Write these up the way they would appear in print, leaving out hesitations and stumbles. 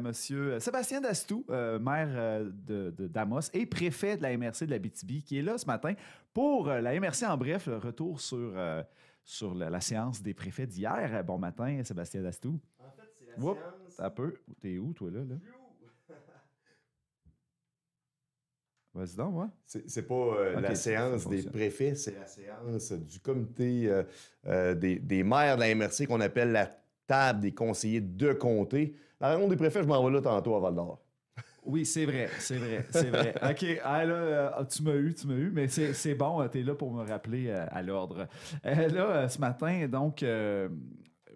Monsieur Sébastien Dastou, maire d'Amos et préfet de la MRC de l'Abitibi, qui est là ce matin pour la MRC en bref, le retour sur la séance des préfets d'hier. Bon matin, Sébastien Dastou. En fait, c'est la Oups, séance. un peu. T'es où, toi, là? Vas-y donc, moi. C'est pas Ok, la ça séance des fonctionne. préfets, c'est la séance du comité des maires de la MRC qu'on appelle la table des conseillers de comté. La réunion des préfets, je m'en vais là tantôt à Val-d'Or. Oui, c'est vrai. OK, tu m'as eu, mais c'est bon, tu es là pour me rappeler à l'ordre. Ce matin, donc,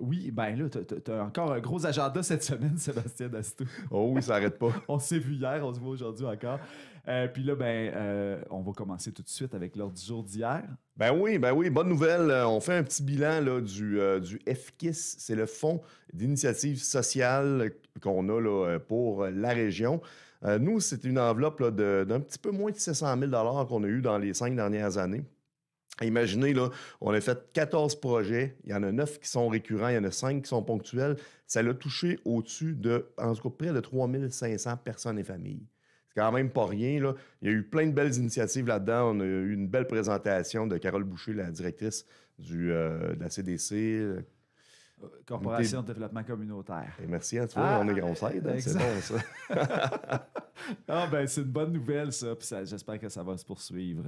oui, ben là, tu as encore un gros agenda cette semaine, Sébastien Dastou. Oh oui, ça n'arrête pas. On s'est vu hier, on se voit aujourd'hui encore. Puis là, on va commencer tout de suite avec l'ordre du jour d'hier. Ben oui, bonne nouvelle. On fait un petit bilan là, du FKIS, c'est le Fonds d'initiative sociale qu'on a là, pour la région. Nous, c'est une enveloppe là, d'un petit peu moins de 700 000 qu'on a eu dans les 5 dernières années. Imaginez, là, on a fait 14 projets, il y en a 9 qui sont récurrents, il y en a 5 qui sont ponctuels. Ça l'a touché au-dessus de, en tout cas, près de 3500 personnes et familles. C'est quand même pas rien, là. Il y a eu plein de belles initiatives là-dedans. On a eu une belle présentation de Carole Boucher, la directrice de la CDC. Corporation de développement communautaire. Et merci, hein, tu vois, on est grosse aide, hein, c'est bon ça. C'est une bonne nouvelle, ça. Puis j'espère que ça va se poursuivre.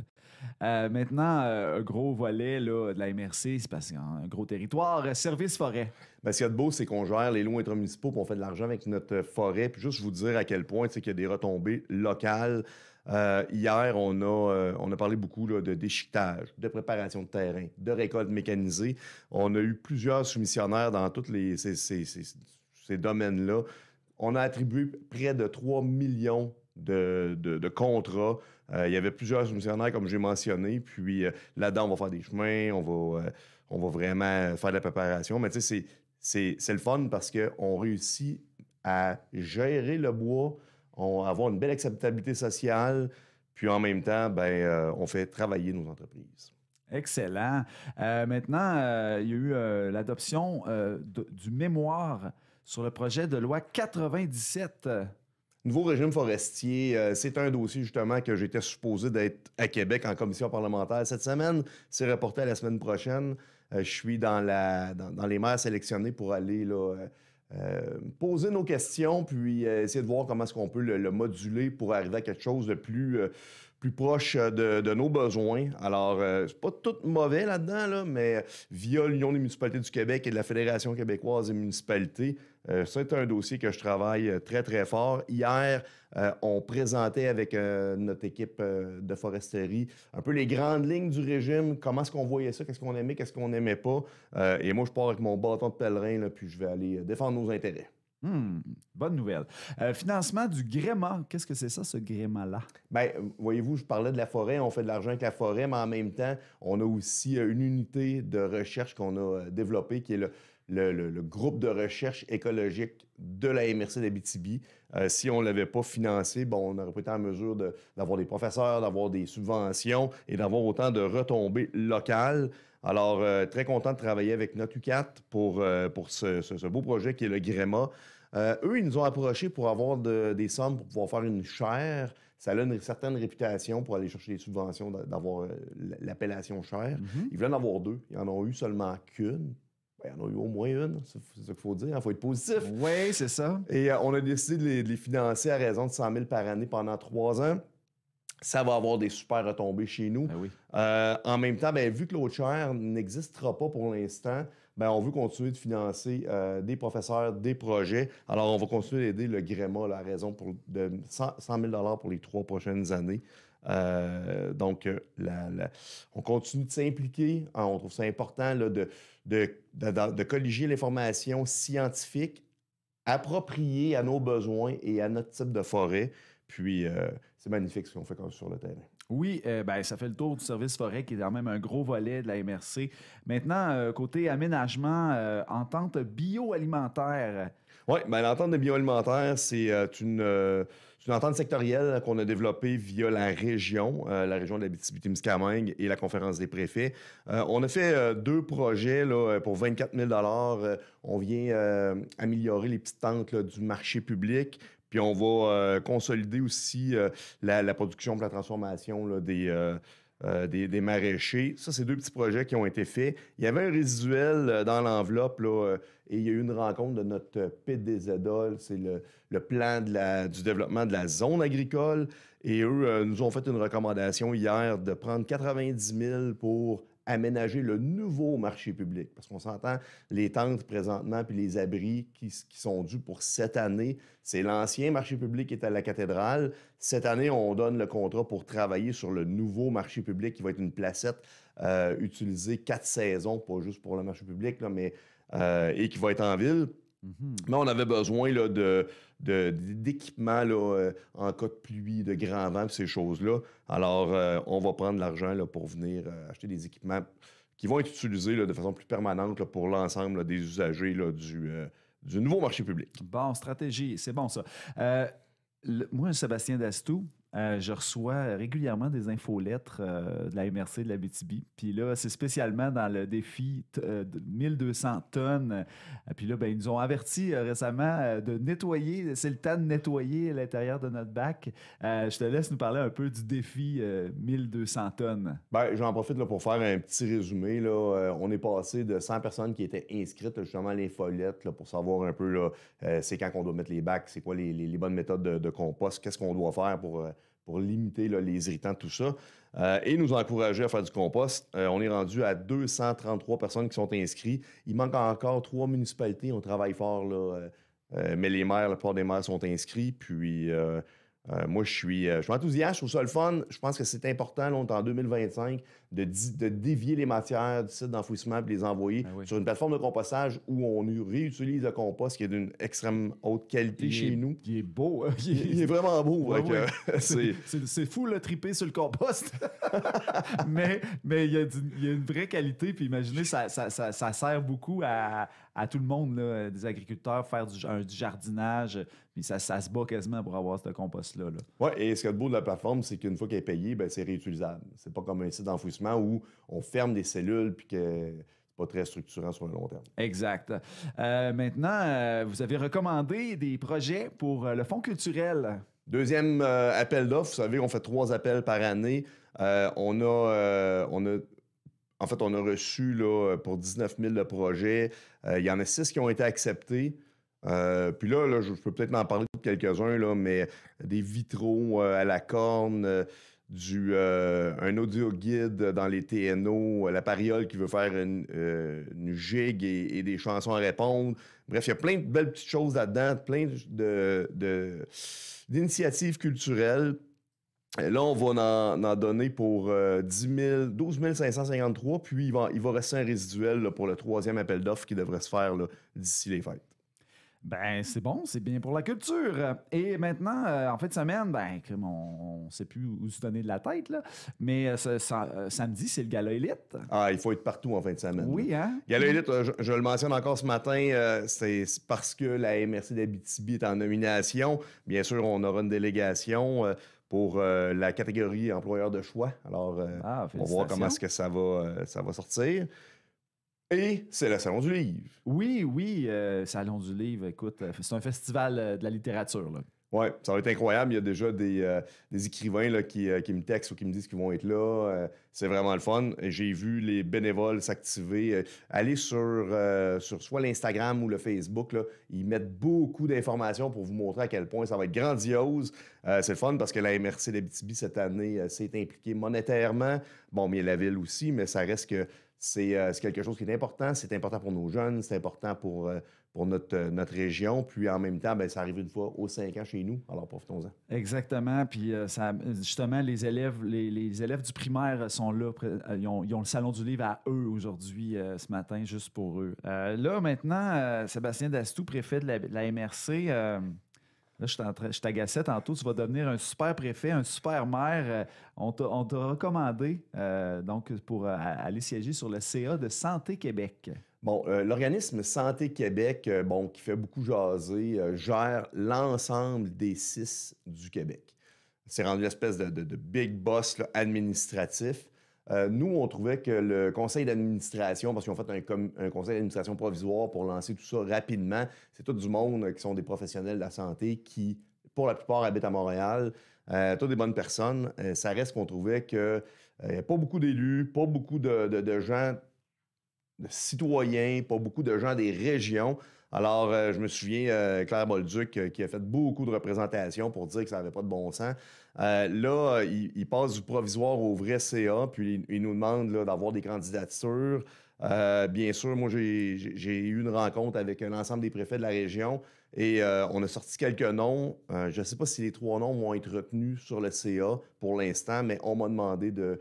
Maintenant, un gros volet là, de la MRC, c'est parce qu'il y a un gros territoire, service forêt. Ben, ce qu'il y a de beau, c'est qu'on gère les lots intramunicipaux, puis on fait de l'argent avec notre forêt. Puis juste vous dire à quel point qu'il y a des retombées locales. Hier, on a parlé beaucoup là, de déchiquetage, de préparation de terrain, de récolte mécanisée. On a eu plusieurs soumissionnaires dans tous ces domaines-là. On a attribué près de 3 millions de contrats. Il y avait plusieurs soumissionnaires, comme j'ai mentionné. Puis là-dedans, on va faire des chemins, on va vraiment faire de la préparation. Mais tu sais, c'est le fun parce qu'on réussit à gérer le bois, avoir une belle acceptabilité sociale, puis en même temps, on fait travailler nos entreprises. Excellent. Maintenant, il y a eu l'adoption du mémoire sur le projet de loi 97. Nouveau régime forestier, c'est un dossier justement que j'étais supposé d'être à Québec en commission parlementaire cette semaine. C'est reporté à la semaine prochaine. Je suis dans les maires sélectionnés pour aller là, poser nos questions, puis essayer de voir comment est-ce qu'on peut le moduler pour arriver à quelque chose de plus proche de nos besoins. Alors, c'est pas tout mauvais là-dedans, là, mais via l'Union des municipalités du Québec et de la Fédération québécoise des municipalités, c'est un dossier que je travaille très, très fort. Hier, on présentait avec notre équipe de foresterie un peu les grandes lignes du régime, comment est-ce qu'on voyait ça, qu'est-ce qu'on aimait, qu'est-ce qu'on n'aimait pas. Et moi, je pars avec mon bâton de pèlerin, là, puis je vais aller défendre nos intérêts. Bonne nouvelle. Financement du gréement. Qu'est-ce que c'est ça, ce gréement-là? Bien, voyez-vous, je parlais de la forêt, on fait de l'argent avec la forêt, mais en même temps, on a aussi une unité de recherche qu'on a développée, qui est le groupe de recherche écologique de la MRC d'Abitibi. Si on ne l'avait pas financé, on n'aurait pas été en mesure d'avoir des professeurs, d'avoir des subventions et d'avoir autant de retombées locales. Alors, très content de travailler avec notre U4 pour ce beau projet qui est le GREMA. Eux, ils nous ont approchés pour avoir des sommes pour pouvoir faire une chaire. Ça a une certaine réputation pour aller chercher des subventions, d'avoir l'appellation chaire. Ils voulaient en avoir 2. Ils en ont eu seulement qu'une. Il y en a eu au moins une, c'est ça qu'il faut dire. Il faut être positif. Oui, c'est ça. Et on a décidé de les financer à raison de 100 000 par année pendant 3 ans. Ça va avoir des super retombées chez nous. Ben oui. En même temps, vu que l'autre chaire n'existera pas pour l'instant, on veut continuer de financer des professeurs, des projets. Alors, on va continuer d'aider le GREMA là, à raison de 100 000 pour les 3 prochaines années. Donc, on continue de s'impliquer. On trouve ça important là, de colliger l'information scientifique appropriée à nos besoins et à notre type de forêt. Puis, c'est magnifique ce qu'on fait sur le terrain. Oui, ça fait le tour du service forêt qui est quand même un gros volet de la MRC. Maintenant, côté aménagement, entente bioalimentaire. Oui, l'entente de bioalimentaire, c'est une entente sectorielle qu'on a développée via la région de l'Abitibi-Témiscamingue et la conférence des préfets. On a fait 2 projets là, pour 24 000 On vient améliorer les petites tentes là, du marché public. Puis on va consolider aussi la production pour la transformation là, des maraîchers. Ça, c'est 2 petits projets qui ont été faits. Il y avait un résiduel dans l'enveloppe là, et il y a eu une rencontre de notre PDZOL, c'est le plan du développement de la zone agricole. Et eux nous ont fait une recommandation hier de prendre 90 000 pour aménager le nouveau marché public. Parce qu'on s'entend, les tentes présentement puis les abris qui sont dus pour cette année, c'est l'ancien marché public qui est à la cathédrale. Cette année, on donne le contrat pour travailler sur le nouveau marché public qui va être une placette utilisée 4 saisons, pas juste pour le marché public, là, mais, et qui va être en ville. Mais on avait besoin là, d'équipements là, en cas de pluie, de grand vent, ces choses-là. Alors, on va prendre l'argent là, pour venir acheter des équipements qui vont être utilisés là, de façon plus permanente là, pour l'ensemble là, des usagers là, du nouveau marché public. Bon, stratégie, c'est bon ça. Moi, Sébastien Dastou, je reçois régulièrement des infolettres de la MRC de l'Abitibi. Puis là, c'est spécialement dans le défi de 1200 tonnes. Puis là, ben, ils nous ont averti récemment de nettoyer. C'est le temps de nettoyer l'intérieur de notre bac. Je te laisse nous parler un peu du défi 1200 tonnes. Ben, j'en profite là, pour faire un petit résumé. Là. On est passé de 100 personnes qui étaient inscrites là, justement à l'infolette là, pour savoir un peu là, c'est quand qu'on doit mettre les bacs, c'est quoi les bonnes méthodes de compost, qu'est-ce qu'on doit faire pour limiter là, les irritants, tout ça. Et nous encourager à faire du compost. On est rendu à 233 personnes qui sont inscrites. Il manque encore 3 municipalités. On travaille fort, là, mais les maires, la plupart des maires sont inscrits. Puis moi, je suis enthousiaste, je trouve ça le fun. Je pense que c'est important, là, on est en 2025, de dévier les matières du site d'enfouissement et les envoyer sur une plateforme de compostage où on réutilise le compost qui est d'une extrême haute qualité chez nous. Il est beau. Hein? Il est vraiment beau. Ouais, c'est fou, le triper sur le compost. mais il y a une vraie qualité. Puis imaginez, ça sert beaucoup à tout le monde, là, des agriculteurs, faire du jardinage. Puis ça se bat quasiment pour avoir ce compost-là. Là. Oui, et ce qu'il y a de beau de la plateforme, c'est qu'une fois qu'elle est payée, ben, c'est réutilisable. C'est pas comme un site d'enfouissement où on ferme des cellules puis que c'est pas très structurant sur le long terme. Exact. Maintenant, vous avez recommandé des projets pour le Fonds culturel. Deuxième appel d'offres. Vous savez, on fait 3 appels par année. On a reçu là, pour 19 000 de projets. Il y en a 6 qui ont été acceptés. Puis là, je peux peut-être en parler de quelques-uns, là, mais des vitraux à la corne, un audio guide dans les TNO, la Pariole qui veut faire une gigue et des chansons à répondre. Bref, il y a plein de belles petites choses là-dedans, plein d'initiatives culturelles. Là, on va en donner pour 12 553, puis il va rester un résiduel là, pour le 3e appel d'offres qui devrait se faire là, d'ici les fêtes. Ben, c'est bon, c'est bien pour la culture. Et maintenant, en fin de semaine, ben, on ne sait plus où se donner de la tête, là, mais samedi, c'est le Gala Élite. Ah, il faut être partout en fin de semaine. Oui, hein? Gala Élite, je le mentionne encore ce matin, c'est parce que la MRC d'Abitibi est en nomination. Bien sûr, on aura une délégation pour la catégorie employeur de choix. Alors, on va voir comment est-ce que ça va sortir. Et c'est le Salon du Livre. Oui, Salon du Livre, écoute, c'est un festival de la littérature, là. Oui, ça va être incroyable. Il y a déjà des écrivains là, qui me textent ou qui me disent qu'ils vont être là. C'est vraiment le fun. J'ai vu les bénévoles s'activer. Allez sur soit l'Instagram ou le Facebook. Là, ils mettent beaucoup d'informations pour vous montrer à quel point ça va être grandiose. C'est le fun parce que la MRC d'Abitibi, cette année, s'est impliquée monétairement. Bon, mais la ville aussi, mais ça reste que c'est quelque chose qui est important. C'est important pour nos jeunes, c'est important pour notre région. Puis en même temps, ben, ça arrive une fois aux 5 ans chez nous. Alors profitons-en. Exactement. Puis justement, les élèves du primaire sont là. Ils ont le Salon du Livre à eux aujourd'hui, ce matin, juste pour eux. Là, maintenant, Sébastien Dastou, préfet de la MRC... Là, je t'agaçais tantôt, tu vas devenir un super préfet, un super maire. On t'a recommandé donc pour aller siéger sur le CA de Santé Québec. Bon, l'organisme Santé Québec, bon, qui fait beaucoup jaser, gère l'ensemble des CIS du Québec. C'est rendu l'espèce de big boss là, administratif. Nous, on trouvait que le conseil d'administration, parce qu'ils ont fait un conseil d'administration provisoire pour lancer tout ça rapidement, c'est tout du monde qui sont des professionnels de la santé qui, pour la plupart, habitent à Montréal. Toutes des bonnes personnes. Ça reste qu'on trouvait qu'il n'y a pas beaucoup d'élus, pas beaucoup de gens, de citoyens, pas beaucoup de gens des régions. Alors, je me souviens, Claire Bolduc, qui a fait beaucoup de représentations pour dire que ça n'avait pas de bon sens. Là, il passe du provisoire au vrai CA, puis il nous demande là, d'avoir des candidatures. Bien sûr, moi, j'ai eu une rencontre avec un ensemble des préfets de la région et on a sorti quelques noms. Je ne sais pas si les 3 noms vont être retenus sur le CA pour l'instant, mais on m'a demandé de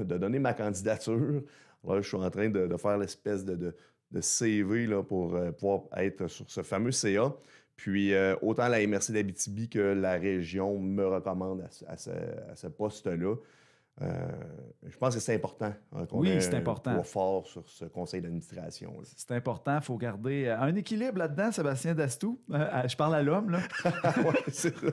donner ma candidature. Là, je suis en train de faire l'espèce de CV là, pour pouvoir être sur ce fameux CA. Puis, autant la MRC d'Abitibi que la région me recommande à ce poste-là. Je pense que c'est important qu'on Oui, ait c'est un important. poids fort sur ce conseil d'administration. C'est important, il faut garder un équilibre là-dedans, Sébastien Dastou. Je parle à l'homme, là. Ouais, c'est ça.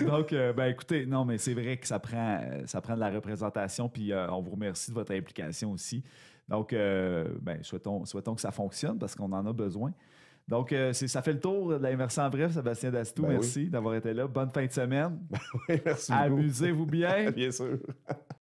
Donc, ben écoutez, non, mais c'est vrai que ça prend de la représentation, puis on vous remercie de votre implication aussi. Donc, ben, souhaitons que ça fonctionne parce qu'on en a besoin. Donc, ça fait le tour de la MRC en bref, Sébastien Dastou. Ben Merci d'avoir été là. Bonne fin de semaine. oui, merci beaucoup. Amusez-vous bien. Bien sûr.